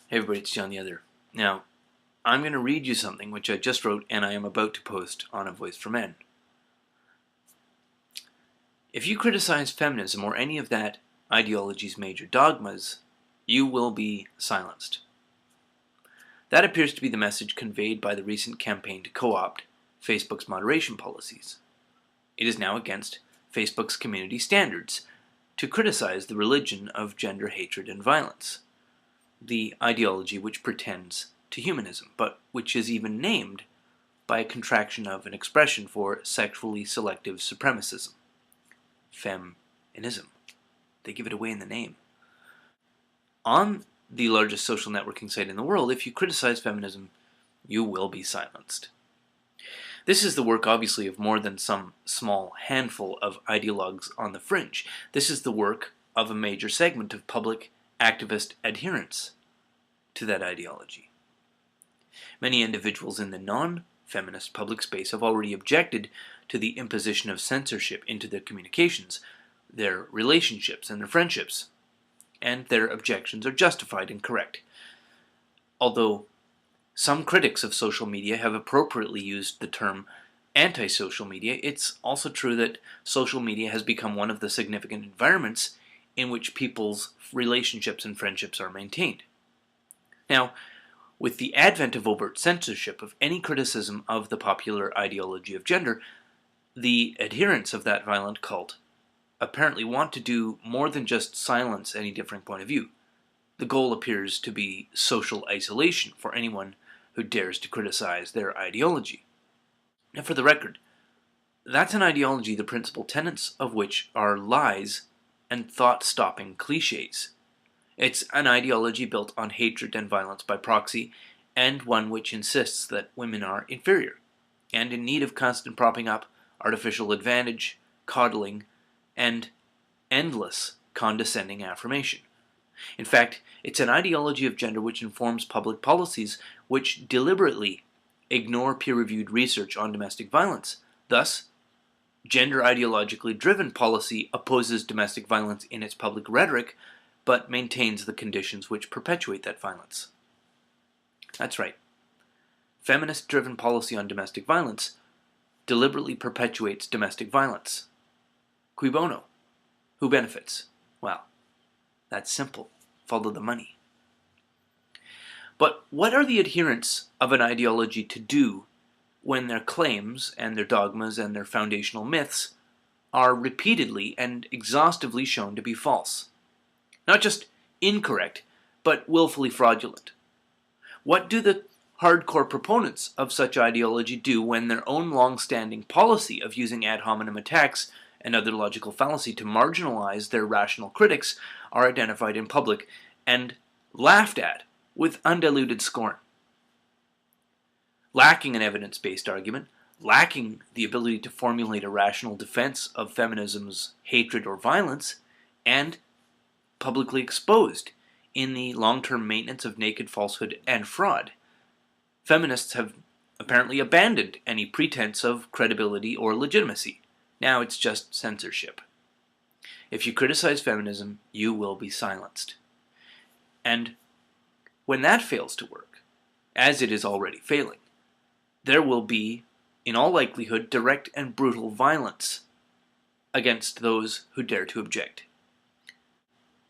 Hey everybody, it's John the Other. Now, I'm going to read you something which I just wrote and I am about to post on A Voice for Men. If you criticize feminism or any of that ideology's major dogmas, you will be silenced. That appears to be the message conveyed by the recent campaign to co-opt Facebook's moderation policies. It is now against Facebook's community standards to criticize the religion of gender hatred and violence, the ideology which pretends to humanism, but which is even named by a contraction of an expression for sexually selective supremacism. Feminism. They give it away in the name. On the largest social networking site in the world, if you criticize feminism, you will be silenced. This is the work, obviously, of more than some small handful of ideologues on the fringe. This is the work of a major segment of public activist adherents to that ideology. Many individuals in the non-feminist public space have already objected to the imposition of censorship into their communications, their relationships, and their friendships, and their objections are justified and correct. Although some critics of social media have appropriately used the term anti-social media, it's also true that social media has become one of the significant environments in which people's relationships and friendships are maintained. Now, with the advent of overt censorship of any criticism of the popular ideology of gender, the adherents of that violent cult apparently want to do more than just silence any different point of view. The goal appears to be social isolation for anyone who dares to criticize their ideology. Now, for the record, that's an ideology the principal tenets of which are lies and thought-stopping cliches. It's an ideology built on hatred and violence by proxy, and one which insists that women are inferior, and in need of constant propping up, artificial advantage, coddling, and endless condescending affirmation. In fact, it's an ideology of gender which informs public policies which deliberately ignore peer-reviewed research on domestic violence. Thus, gender ideologically driven policy opposes domestic violence in its public rhetoric, but maintains the conditions which perpetuate that violence. That's right. Feminist-driven policy on domestic violence deliberately perpetuates domestic violence. Cui bono? Who benefits? Well, that's simple. Follow the money. But what are the adherents of an ideology to do when their claims and their dogmas and their foundational myths are repeatedly and exhaustively shown to be false? Not just incorrect, but willfully fraudulent. What do the hardcore proponents of such ideology do when their own long-standing policy of using ad hominem attacks and other logical fallacy to marginalize their rational critics are identified in public and laughed at with undiluted scorn? Lacking an evidence-based argument, lacking the ability to formulate a rational defense of feminism's hatred or violence, and publicly exposed in the long-term maintenance of naked falsehood and fraud, feminists have apparently abandoned any pretense of credibility or legitimacy. Now it's just censorship. If you criticize feminism, you will be silenced. And when that fails to work, as it is already failing, there will be, in all likelihood, direct and brutal violence against those who dare to object.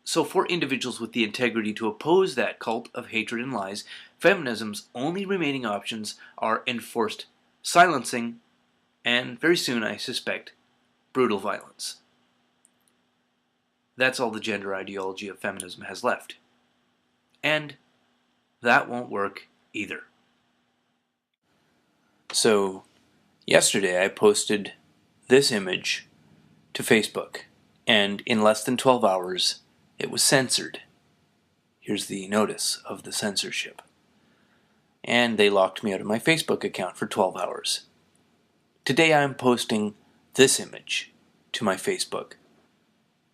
So for individuals with the integrity to oppose that cult of hatred and lies, feminism's only remaining options are enforced silencing and, very soon, I suspect, brutal violence. That's all the gender ideology of feminism has left. And that won't work either. So, yesterday I posted this image to Facebook, and in less than 12 hours, it was censored. Here's the notice of the censorship. And they locked me out of my Facebook account for 12 hours. Today I'm posting this image to my Facebook.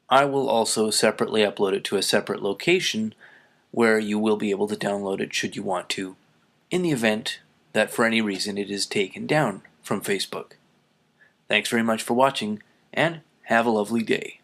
I will also separately upload it to a separate location where you will be able to download it should you want to, in the event that for any reason it is taken down from Facebook. Thanks very much for watching, and have a lovely day.